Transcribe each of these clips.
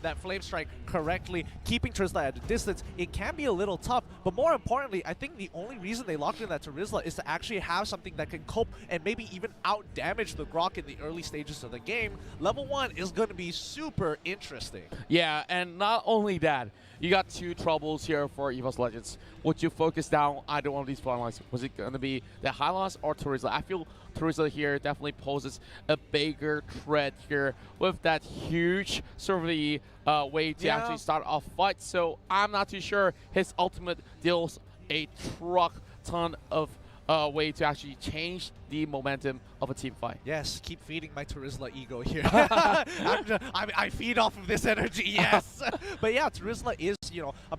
that flame strike correctly, keeping Terizla at a distance, it can be a little tough. But more importantly, I think the only reason they locked in that Terizla is to actually have something that can cope and maybe even out damage the Grok in the early stages of the game. Level 1 is going to be super interesting. Yeah, and not only that, you got two troubles here for Evos Legends. Would you focus down either one of these front lines? Was it going to be the Hylos or Terizla? I feel Terizla here definitely poses a bigger threat here with that huge sort of the way to actually start off fight. So I'm not too sure his ultimate deals a truck ton of way to actually change the momentum of a team fight. Yes, keep feeding my Terizla ego here. I feed off of this energy, yes. But yeah, Terizla is, a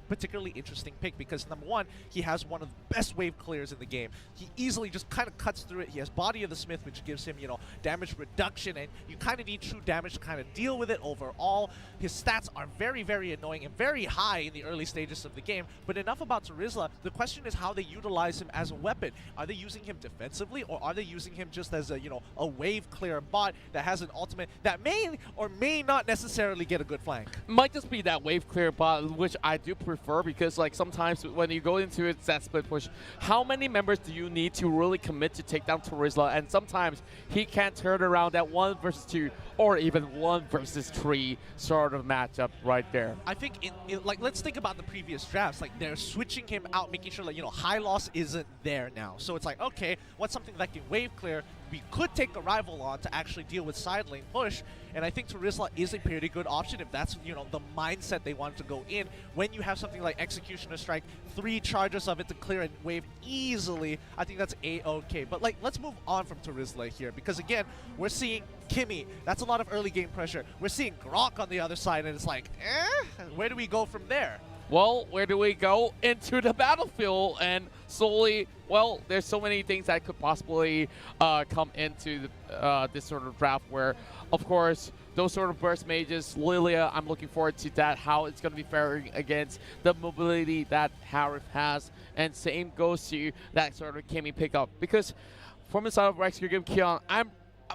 particularly interesting pick because number one, he has one of the best wave clears in the game. He easily just kind of cuts through it. He has Body of the Smith, which gives him, damage reduction, and you kind of need true damage to kind of deal with it overall. His stats are very, very annoying and very high in the early stages of the game. But enough about Terizla. The question is how they utilize him as a weapon. Are they using him defensively, or are they using him just as a wave clear bot that has an ultimate that may or may not necessarily get a good flank? Might just be that wave clear bot, which I do prefer because like sometimes when you go into it, that split push, how many members do you need to really commit to take down Terizla? And sometimes he can't turn around that 1 versus 2 or even 1 versus 3 sort of matchup right there. I think like let's think about the previous drafts. Like they're switching him out, making sure that high loss isn't there now. So it's like, okay, what's something that can wave clear? We could take a rival on to actually deal with side lane push, and I think Terizla is a pretty good option if that's the mindset they want to go in. When you have something like Executioner Strike, 3 charges of it to clear and wave easily, I think that's a-okay. But like, let's move on from Terizla here because again, we're seeing Kimmy. That's a lot of early game pressure. We're seeing Grok on the other side, and it's like, where do we go from there? Well, where do we go? Into the battlefield, and slowly, well, there's so many things that could possibly come into this sort of draft where, of course, those sort of burst mages, Lilia, I'm looking forward to that, how it's going to be faring against the mobility that Harif has, and same goes to that sort of Kimmy pickup. Because from the side of Rex Kion,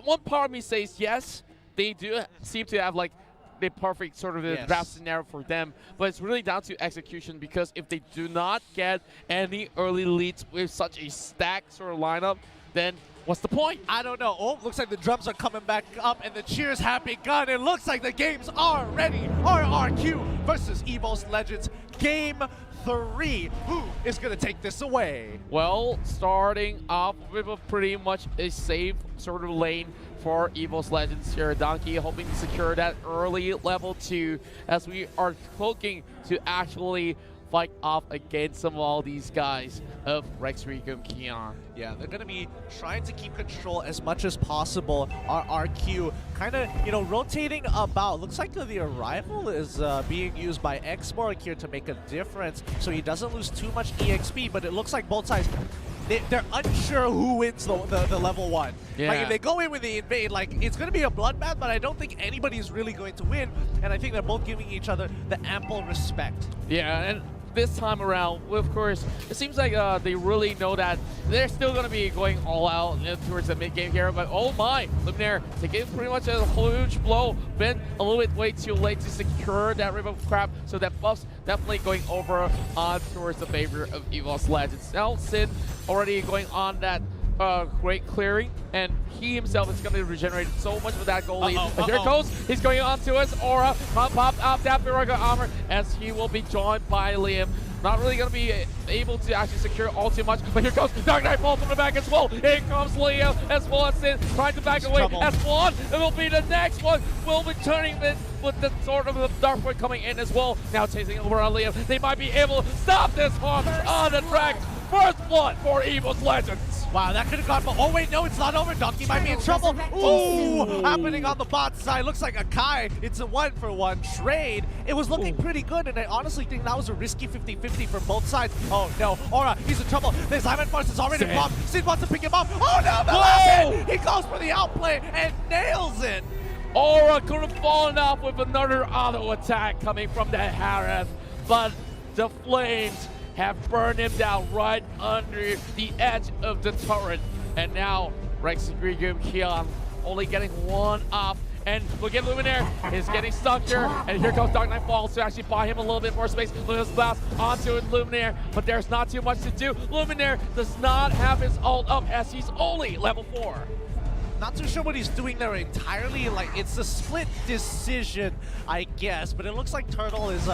one part of me says yes, they do seem to have like the perfect sort of draft scenario for them, but it's really down to execution because if they do not get any early leads with such a stacked sort of lineup, then what's the point? I don't know. Oh, looks like the drums are coming back up and the cheers have begun. It looks like the games are ready. RRQ versus Evos Legends, Game 3. Who is going to take this away? Well, starting off with a pretty much a safe sort of lane for Evos Legends here. Donkey hoping to secure that early level 2 as we are looking to actually fight off against some of all these guys of Rex Kion. Yeah, they're going to be trying to keep control as much as possible. RRQ kind of, rotating about. Looks like the arrival is being used by Xborg here to make a difference, so he doesn't lose too much EXP, but it looks like both sides, they're unsure who wins the level 1. Yeah. Like, if they go in with the invade, like, it's going to be a bloodbath, but I don't think anybody's really going to win, and I think they're both giving each other the ample respect. Yeah, and this time around, of course, it seems like they really know that they're still going to be going all out towards the mid-game here, but oh my, Luminaire taking pretty much a huge blow, been a little bit way too late to secure that River of Crap, so that buff's definitely going over towards the favor of Evos Legends. Now, Sin already going on that great clearing, and he himself is going to regenerate so much with that goal lead. Here it goes, he's going on to his aura, pop out that Viraga armor as he will be joined by Liam. Not really going to be able to actually secure all too much, but here goes Dark Knight Fall from the back as well. Here comes Liam as well as Sin, trying to back away as Swan. It will be the next one. Will be turning it with the sort of the Dark Void coming in as well. Now chasing over on Liam. They might be able to stop this one on the track. First blood for Evos Legends. Wow, that could have gone, but oh wait, no, it's not over. Donkey might be in trouble. Ooh, happening on the bot side. Looks like a Kai. It's a 1-for-1 trade. It was looking pretty good, and I honestly think that was a risky 50-50 for both sides. Oh no, Aura, he's in trouble. The Simon Force is already blocked. Sid wants to pick him up. Oh no, the last hit. He goes for the outplay and nails it. Aura could have fallen off with another auto attack coming from the Harith, but the Flames have burned him down right under the edge of the turret. And now Rex Kion only getting one off And look at Luminaire is getting stuck here. And here comes Dark Knight Falls to actually buy him a little bit more space. Luminaire's blast onto Luminaire, but there's not too much to do. Luminaire does not have his ult up as he's only level 4. Not too sure what he's doing there entirely. Like, it's a split decision, I guess. But it looks like Turtle is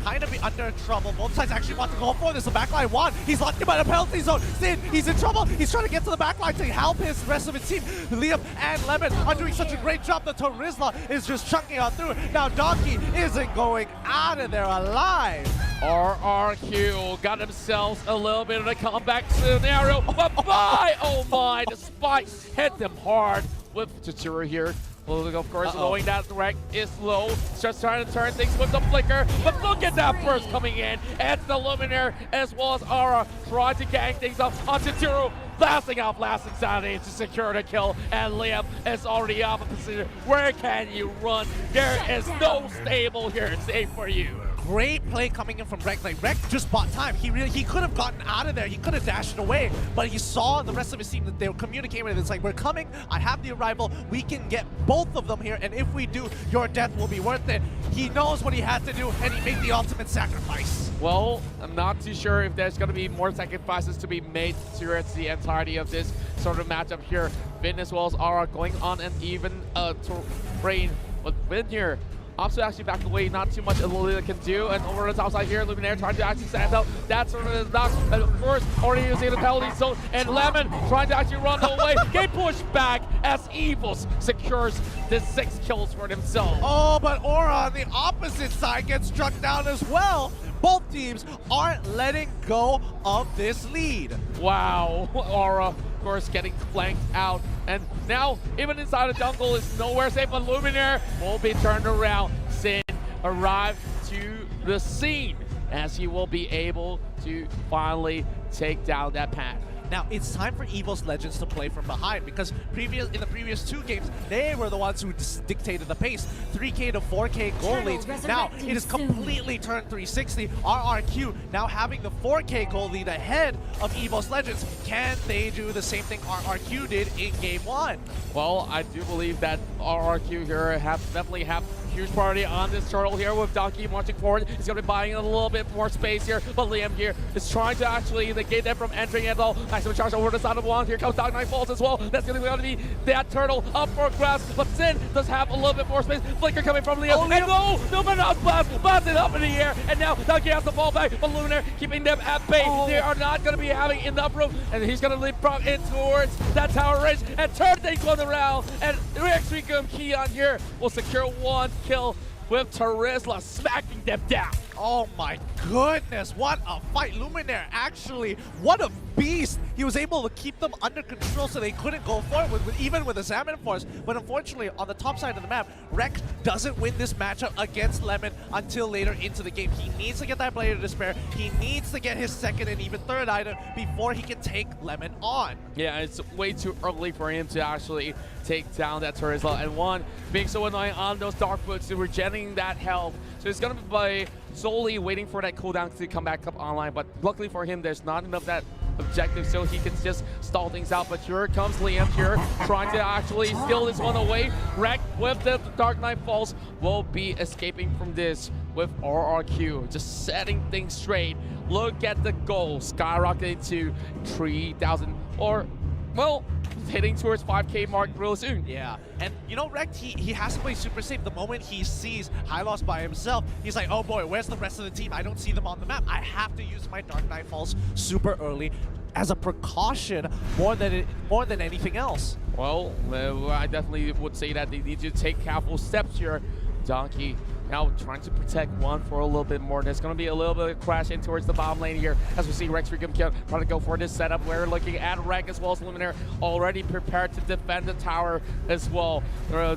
kind of under trouble. Both sides actually want to go for this. The backline won. He's locked in by the penalty zone. Sin, he's in trouble. He's trying to get to the backline to help his rest of his team. Liam and Lemon are doing such a great job. The Terizla is just chunking on through. Now Donkey isn't going out of there alive. RRQ got themselves a little bit of a comeback scenario, but oh my, the spike hit them hard with Chitsuru here. Well, of course, knowing that the rank is low, just trying to turn things with the flicker, but look at that burst coming in, and the Luminaire as well as Aura trying to gang things up on Chitsuru, blasting out Blast Insanity to secure the kill, and Liam is already out of position. Where can you run? There is no stable here safe for you. Great play coming in from Rek. Like, Rek just bought time. He could have gotten out of there. He could have dashed away, but he saw the rest of his team that they were communicating with. It's like, we're coming. I have the arrival. We can get both of them here, and if we do, your death will be worth it. He knows what he had to do, and he made the ultimate sacrifice. Well, I'm not too sure if there's going to be more sacrifices to be made towards the entirety of this sort of matchup here. Vin as well as Aura going on an even terrain, but Vin here opts to actually back away, not too much Lolita can do, and over the top side here, Luminaire trying to actually stand up. That sort of is knocked, and of course, already using the penalty zone, and Lemon trying to actually run away. Get pushed back as Evos secures the 6 kills for himself. Oh, but Aura on the opposite side gets struck down as well. Both teams aren't letting go of this lead. Wow, Aura, of course, getting flanked out. And now, even inside the jungle is nowhere safe, but Luminaire will be turned around. Sin arrived to the scene as he will be able to finally take down that pack. Now, it's time for Evos Legends to play from behind, because in the previous 2 games, they were the ones who dictated the pace. 3K to 4K goal leads. Now, it is completely turned 360. RRQ now having the 4K goal lead ahead of Evos Legends. Can they do the same thing RRQ did in Game 1? Well, I do believe that RRQ here definitely have huge priority on this turtle here with Donkey marching forward. He's going to be buying a little bit more space here, but Liam here is trying to actually negate them from entering at all. Nice to charge over the side of one. Here comes Dark Knight Falls as well. That's going to be that turtle up for grabs, but Sin does have a little bit more space. Flicker coming from Liam. And no, but not blast it up in the air, and now Donkey has to fall back, but Luminaire keeping them at bay. They are not going to be having enough room, and he's going to leapfrog in towards that tower ridge and turn things on around, and Rex Keon here will secure 1 kill with Terizla smacking them down. Oh my goodness, what a fight. Luminaire, actually, what a beast. He was able to keep them under control so they couldn't go forward, even with the Salmon Force. But unfortunately, on the top side of the map, Rex doesn't win this matchup against Lemon until later into the game. He needs to get that Blade of Despair. He needs to get his 2nd and even 3rd item before he can take Lemon on. Yeah, it's way too early for him to actually take down that Terizla. And one, being so annoying on those Dark Boots, so we're getting that health. So it's going to be by solely waiting for that cooldown to come back up online. But luckily for him, there's not enough that objective, so he can just stall things out. But here comes Liam here, trying to actually steal this one away. Rek with the Dark Knight Falls will be escaping from this with RRQ, just setting things straight. Look at the goal, skyrocketed to 3,000, or, well, hitting towards 5K mark real soon. Yeah, and you know, Rekt, he has to play super safe. The moment he sees Hylos by himself, he's like, oh boy, where's the rest of the team? I don't see them on the map. I have to use my Dark Knight Falls super early as a precaution more than anything else. Well, I definitely would say that they need to take careful steps here. Donkey now trying to protect one for a little bit more. There's going to be a little bit of crash in towards the bottom lane here as we see Rex Freakum trying to go for this setup. We're looking at Rek as well as Luminaire already prepared to defend the tower as well.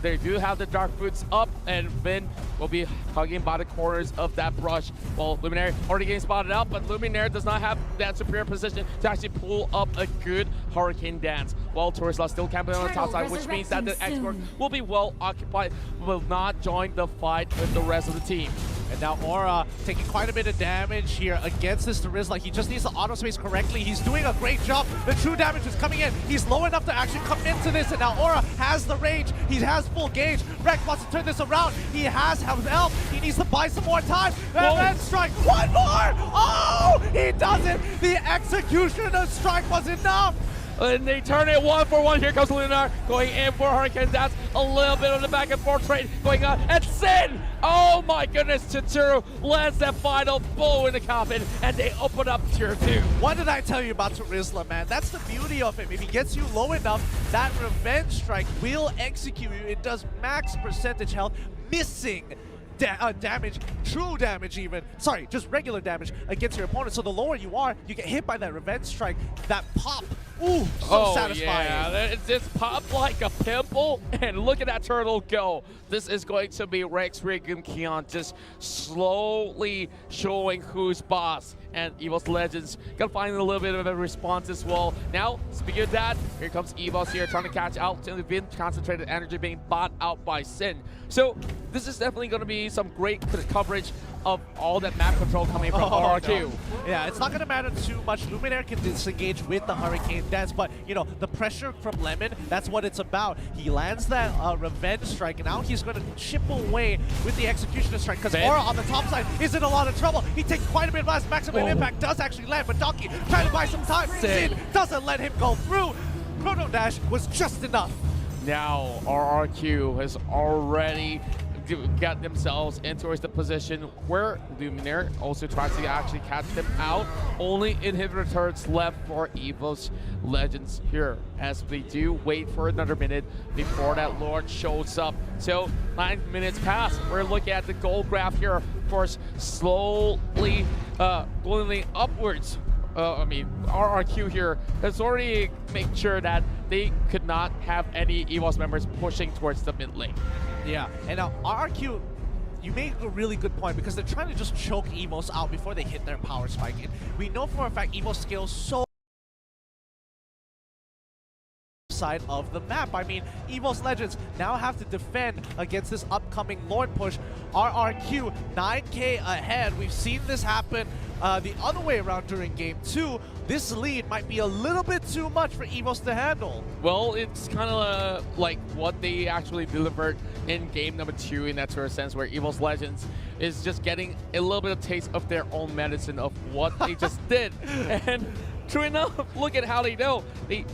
They do have the Dark Boots up, and Vin will be hugging by the corners of that brush. Well, Luminaire already getting spotted out, but Luminaire does not have that superior position to actually pull up a good Hurricane Dance. While Terizla still camping on the top side, which means that the expert will be well occupied, will not join the fight with the rest of the team. And now Aura taking quite a bit of damage here against this Rizla. He just needs to auto space correctly. He's doing a great job. The true damage is coming in. He's low enough to actually come into this, and now Aura has the range. He has full gauge. Rex wants to turn this around. He has help. He needs to buy some more time. And then strike. One more! Oh! He does it! The execution of strike was enough! And they turn it 1-for-1. Here comes Lunar going in for Hurricane. That's a little bit of the back and forth trade going on. And Sin! Oh my goodness, Tsuru lands that final blow in the coffin, and they open up tier 2. What did I tell you about Rizla, man? That's the beauty of him. If he gets you low enough, that revenge strike will execute you. It does max percentage health, missing damage, true damage even. Sorry, just regular damage against your opponent. So the lower you are, you get hit by that revenge strike, that pop. Ooh, so satisfying. Yeah, it just popped like a pimple, and look at that turtle go. This is going to be Rex, Rig, and Keon just slowly showing who's boss. And Evos Legends gonna find a little bit of a response as well. Now, speaking of that, here comes Evos here trying to catch out to the concentrated energy being bought out by Sin. So this is definitely gonna be some great coverage of all that map control coming from RRQ. No. Yeah, it's not going to matter too much. Luminaire can disengage with the Hurricane Dance, but, you know, the pressure from Lemon, that's what it's about. He lands that revenge strike, and now he's going to chip away with the executioner strike, because Aura on the top side is in a lot of trouble. He takes quite a bit of less. Maximum impact does actually land, but Donkey trying to buy some time. Sin doesn't let him go through. Chrono Dash was just enough. Now, RRQ has already got themselves into the position where Luminaire also tries to actually catch them out. Only inhibitor turrets left for Evos Legends here, as we do wait for another minute before that Lord shows up. So 9 minutes pass. We're looking at the goal graph here, of course, slowly going upwards. RRQ here has already made sure that they could not have any Evos members pushing towards the mid lane. Yeah, and now RRQ, you made a really good point, because they're trying to just choke Evos out before they hit their power spike. And we know for a fact Evos scales so side of the map. I mean, Evos Legends now have to defend against this upcoming Lord push. RRQ 9k ahead. We've seen this happen the other way around during game 2. This lead might be a little bit too much for Evos to handle. Well, it's kind of like what they actually delivered in game number 2 in that sort of sense, where Evos Legends is just getting a little bit of taste of their own medicine of what they just did. And true enough, look at how they know. They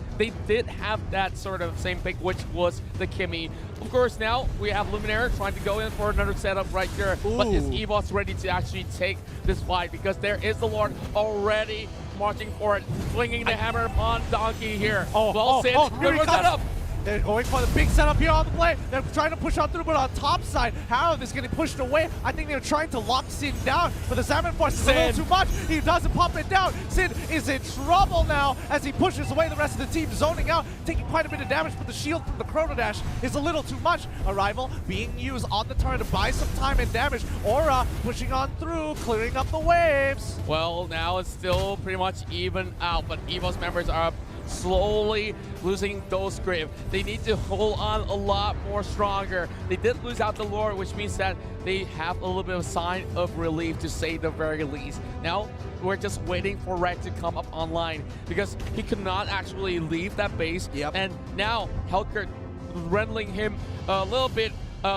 did have that sort of same pick, which was the Kimmy. Of course, now we have Luminaire trying to go in for another setup right here. Ooh. But is Evos ready to actually take this fight? Because there is the Lord already marching for it, swinging the hammer upon Donkey here. Good setup. They're going for the big setup here on the play. They're trying to push on through, but on top side, Harold is getting pushed away. I think they're trying to lock Sin down, but the Salmon Force is a little too much. He doesn't pop it down. Sin is in trouble now as he pushes away the rest of the team, zoning out, taking quite a bit of damage, but the shield from the Chrono Dash is a little too much. Arrival being used on the turn to buy some time and damage. Aura pushing on through, clearing up the waves. Well, now it's still pretty much even out, but Evos members are slowly losing those grip. They need to hold on a lot more stronger. They did lose out the Lord, which means that they have a little bit of a sign of relief, to say the very least. Now we're just waiting for Red to come up online, because he could not actually leave that base. And now Helker rendering him a little bit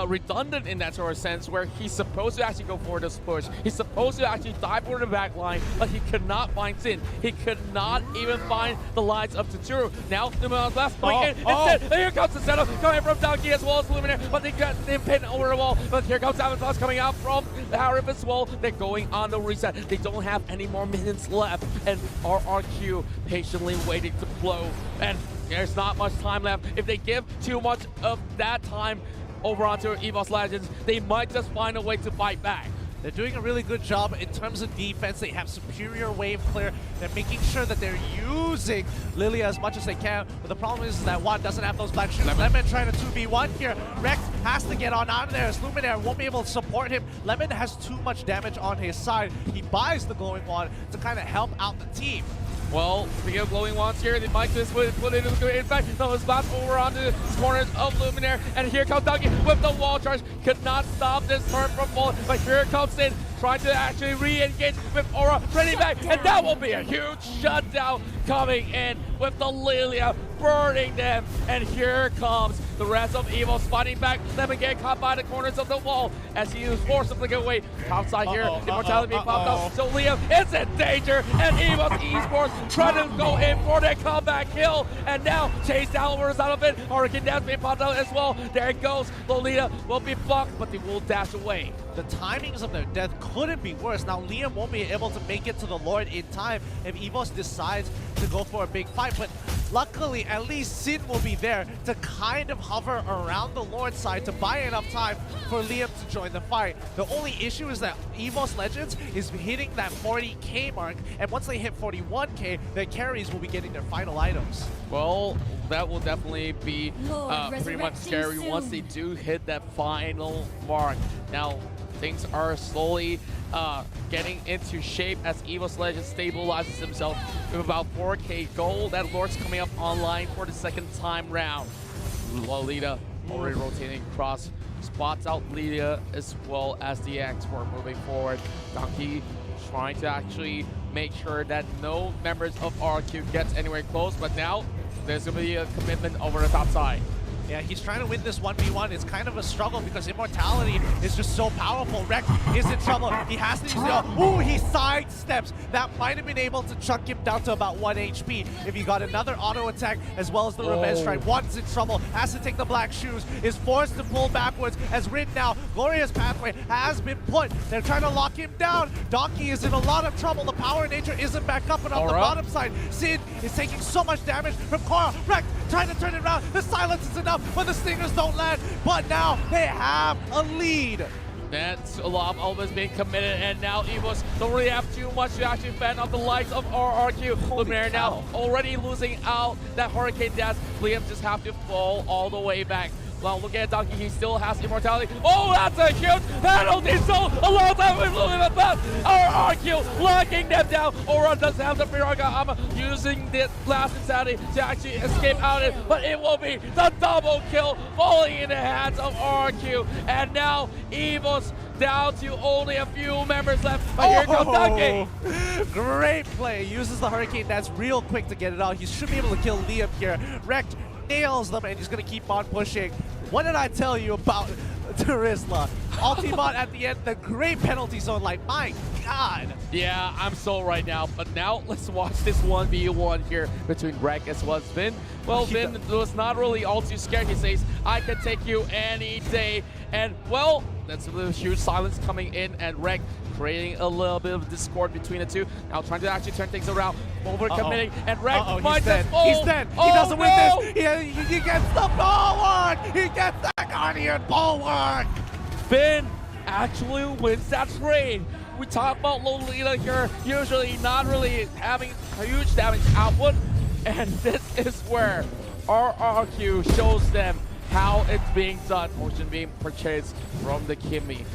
redundant in that sort of sense, where he's supposed to actually go for this push. He's supposed to actually dive for the back line, but he could not find Sin. He could not even find the lines of Tsuru. Now, Numeron's left coming in. Instead, here comes the setup coming from Donkey as well as Luminaire, but they got the pin over the wall. But here comes Avatar coming out from the Harif as well. They're going on the reset. They don't have any more minutes left, and RRQ patiently waiting to blow. And there's not much time left. If they give too much of that time over onto Evos Legends, they might just find a way to fight back. They're doing a really good job in terms of defense. They have superior wave clear. They're making sure that they're using Lilia as much as they can. But the problem is that Juan doesn't have those black shoes. Lemon trying to 2v1 here. Rex has to get on out of there as Luminaire won't be able to support him. Lemon has too much damage on his side. He buys the glowing wand to kind of help out the team. Well, speaking of glowing wands here, they might just put it into the in fact, no, it's back over onto the corners of Luminaire, and here comes Donkey with the wall charge. Could not stop this turn from falling, but here it comes in, trying to actually re-engage with Aura, ready back, and that will be a huge shutdown coming in with the Lilia burning them, and here comes the rest of Evos fighting back. Lemon getting caught by the corners of the wall as he is forced to flick away. Outside here, Immortality being popped up, so Liam is in danger, and Evos Esports trying to go in for their comeback kill, and now chase down over the side of it. Hurricane Dash being popped out as well. There it goes. Lolita will be blocked, but they will dash away. The timings of their death couldn't be worse. Now Liam won't be able to make it to the Lord in time if Evos decides to go for a big fight, but luckily at least Sin will be there to kind of hover around the Lord side to buy enough time for Liam to join the fight. The only issue is that Evos Legends is hitting that 40k mark, and once they hit 41k, their carries will be getting their final items. Well, that will definitely be pretty much scary soon. once they do hit that final mark. Now, things are slowly getting into shape as Evos Legends stabilizes himself with about 4k gold. That Lord's coming up online for the second time round. Lolita already rotating across, spots out Lydia as well as the export moving forward. Donkey trying to actually make sure that no members of RQ gets anywhere close, but now there's going to be a commitment over the top side. Yeah, he's trying to win this 1v1. It's kind of a struggle because Immortality is just so powerful. Rek is in trouble. He has to use the... Ooh, he sidesteps. That might have been able to chuck him down to about 1 HP if he got another auto attack as well as the revenge strike. One's in trouble, has to take the black shoes, is forced to pull backwards as Rin now. Glorious Pathway has been put. They're trying to lock him down. Donkey is in a lot of trouble. The power nature isn't back up, and on the bottom side, Sid is taking so much damage from Korra. Rek trying to turn it around. The silence is enough, but the stingers don't land. But now they have a lead. That's a lot of elements being committed, and now Evos don't really have too much to actually fend off the likes of RRQ. Luminaire now already losing out that Hurricane Dash. Liam just have to fall all the way back. Well, look at Donkey, he still has Immortality. Oh, that's a huge penalty, so a long time with Luminaire pass. RRQ locking them down. Aura does have the Piragama using the last insanity to actually escape out of it, but it will be the double kill falling in the hands of RRQ. And now Evos down to only a few members left, but here comes Donkey. Great play, uses the Hurricane Dash real quick to get it out. He should be able to kill Liam here. Rek nails them, and he's gonna keep on pushing. What did I tell you about Terizla? Ultimate at the end, the great penalty zone, like, my God. Yeah, I'm so right now, but now let's watch this 1v1 here between Rek as well as Vin. Well, Vin was not really all too scared. He says, I can take you any day. And, well, that's a huge silence coming in, and Rek creating a little bit of discord between the two. Now trying to actually turn things around, over-committing, and Rek finds it. He's dead. He doesn't win this. He gets the bulwark. He gets the Guardian bulwark. Finn actually wins that trade. We talk about Lolita here, usually not really having a huge damage output, and this is where RRQ shows them how it's being done. Fortune being purchased from the Kimmy.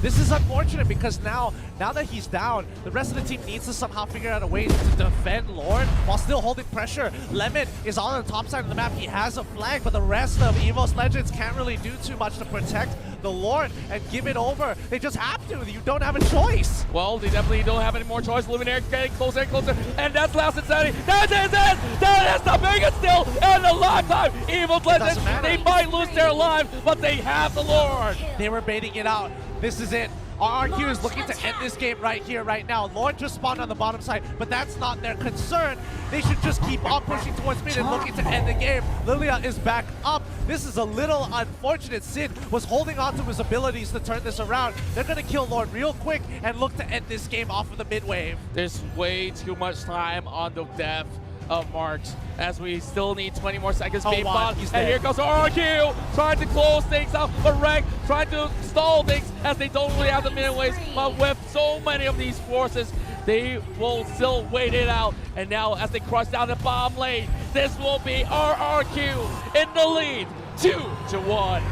This is unfortunate because now that he's down, the rest of the team needs to somehow figure out a way to defend Lord while still holding pressure. Lemon is on the top side of the map. He has a flag, but the rest of Evos Legends can't really do too much to protect the Lord and give it over. They just have to. You don't have a choice. Well, they definitely don't have any more choice. Luminaire getting closer and closer, and that's last insanity. That is it! That is the biggest still and a long time. Evos Legends, they might lose their lives, but they have the Lord. They were baiting it out. This is it. RRQ is looking to end this game right here, right now. Lord just spawned on the bottom side, but that's not their concern. They should just keep on pushing towards mid and looking to end the game. Lilia is back up. This is a little unfortunate. Sid was holding on to his abilities to turn this around. They're going to kill Lord real quick and look to end this game off of the mid wave. There's way too much time on the death of Marks as we still need 20 more seconds being fought. And here goes RQ trying to close things out, but Rek trying to stall things as they don't really have the mid waves. But with so many of these forces, they will still wait it out. And now as they crush down the bomb lane, this will be RRQ in the lead, 2-1.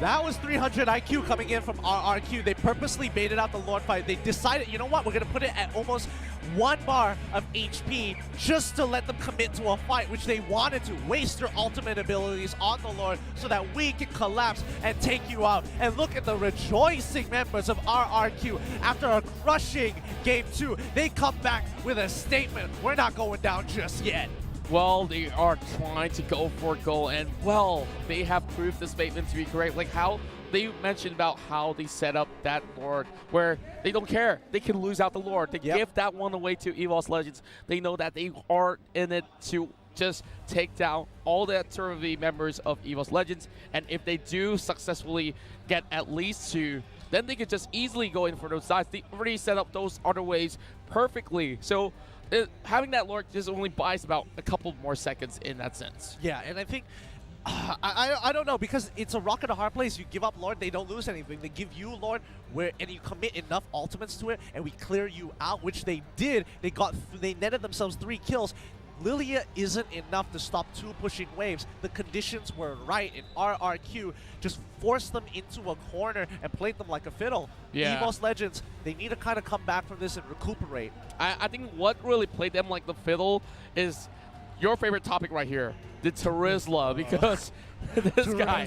That was 300 IQ coming in from RRQ. They purposely baited out the Lord fight. They decided, you know what, we're going to put it at almost 1 bar of HP just to let them commit to a fight, which they wanted to. Waste their ultimate abilities on the Lord so that we can collapse and take you out. And look at the rejoicing members of RRQ. After a crushing Game 2, they come back with a statement. We're not going down just yet. Well, they are trying to go for goal, and well, they have proved the statement to be correct. Like how they mentioned about how they set up that Lord, where they don't care. They can lose out the Lord. They give that one away to Evos Legends. They know that they are in it to just take down all the Turvy members of Evos Legends, and if they do successfully get at least 2, then they could just easily go in for those sides. They already set up those other ways perfectly. So having that Lord just only buys about a couple more seconds in that sense. Yeah, and I think, I don't know, because it's a rock and a hard place. You give up Lord, they don't lose anything. They give you Lord, and you commit enough ultimates to it, and we clear you out, which they did. They netted themselves 3 kills. Lilia isn't enough to stop 2 pushing waves. The conditions were right, and RRQ just forced them into a corner and played them like a fiddle. Yeah. Evos Legends, they need to kind of come back from this and recuperate. I think what really played them like the fiddle is your favorite topic right here, the Terizla, because this guy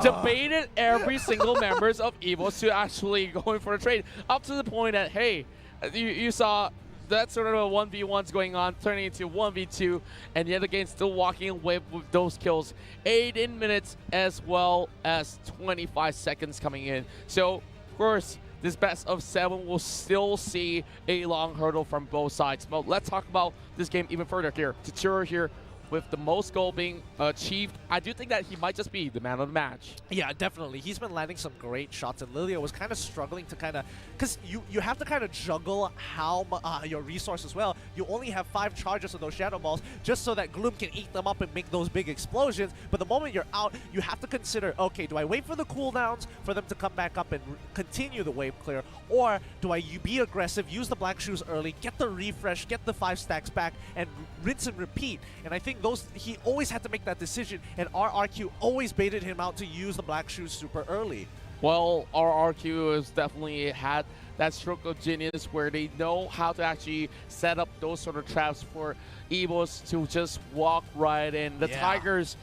debated every single members of Evos to actually going for a trade, up to the point that, hey, you saw that sort of a 1v1's going on, turning into 1v2, and yet again still walking away with those kills. 18 minutes as well as 25 seconds coming in. So, of course, this best of 7 will still see a long hurdle from both sides. But let's talk about this game even further here. Tetsuro here with the most goal being achieved. I do think that he might just be the man of the match. Yeah, definitely. He's been landing some great shots, and Lilia was kind of struggling to kind of, because you have to kind of juggle how your resources well. You only have 5 charges of those Shadow Balls just so that Gloom can eat them up and make those big explosions. But the moment you're out, you have to consider, okay, do I wait for the cooldowns for them to come back up and continue the wave clear, or do I be aggressive, use the Black Shoes early, get the refresh, get the 5 stacks back, and rinse and repeat? And I think he always had to make that decision, and RRQ always baited him out to use the Black Shoes super early. Well, RRQ has definitely had that stroke of genius where they know how to actually set up those sort of traps for Evos to just walk right in. The Tigers